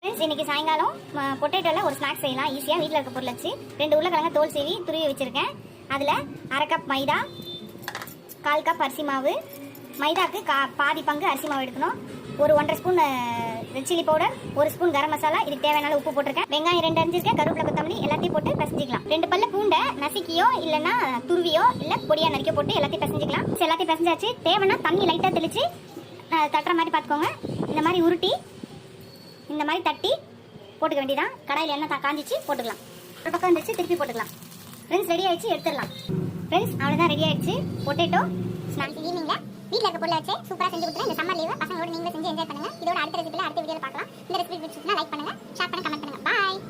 இன்னைக்கு சாயங்காலம் பொட்டேட்டோவில் ஒரு ஸ்நாக்ஸ் செய்யலாம் ஈஸியாக. வீட்டில் இருக்க பொருள் வச்சு 2 உருளைக்கிழங்கு தோல் சீவி துருவி வச்சுருக்கேன். அதில் 1/2 கப் மைதா, 1/4 கப் அரிசி மாவு. மைதாக்கு பாதி பங்கு அரிசி மாவு எடுக்கணும். ஒரு 1.5 spoon red chilli powder, 1 spoon garam masala, இதுக்கு தேவையான உப்பு போட்டிருக்கேன். வெங்காயம் 2 அரிஞ்சிருக்கேன், கருவேப்பிலை, கொத்தமல்லி எல்லாத்தையும் போட்டு பிசைஞ்சிக்கலாம். 2 பல்ல பூண்டை நசுக்கியோ இல்லைன்னா துருவியோ இல்லை பொடியாக நறுக்கியோ போட்டு எல்லாத்தையும் பிசைஞ்சிக்கலாம். எல்லாத்தையும் பிசைஞ்சாச்சு. தேவைன்னா தண்ணி லைட்டாக தெளித்து தட்டுற மாதிரி பார்த்துக்கோங்க. இந்த மாதிரி உருட்டி இந்த மாதிரி தட்டி போட்டுக்க வேண்டியதான். கடாயில் எண்ணெய் காஞ்சிச்சு போட்டுக்கலாம். ஒரு பக்கம் வந்துச்சு, திருப்பி போட்டுக்கலாம். ஃப்ரெண்ட்ஸ் ரெடி ஆயிடுச்சு, எடுத்துடலாம். ஃப்ரெண்ட்ஸ் அவ்வளோதான், ரெடி ஆயிடுச்சு பொட்டேட்டோ ஸ்நாக்ஸ். ஈவினிங்கில் வீட்டில் இருக்க பொருளை வச்சு சூப்பராக செஞ்சு கொடுத்துருங்க. இந்த சம்மர் லீவு பசங்களோட நீங்களும் செஞ்சு என்ஜாய் பண்ணுங்கள். இதோட அடுத்த ரெசிபியில் அடுத்த வீடியோவில் பார்க்கலாம். இந்த ரெசிபி பிடிச்சிருந்தா லைக் பண்ணுங்கள், ஷேர் பண்ணுங்கள், கமெண்ட் பண்ணுங்கள். பாய்.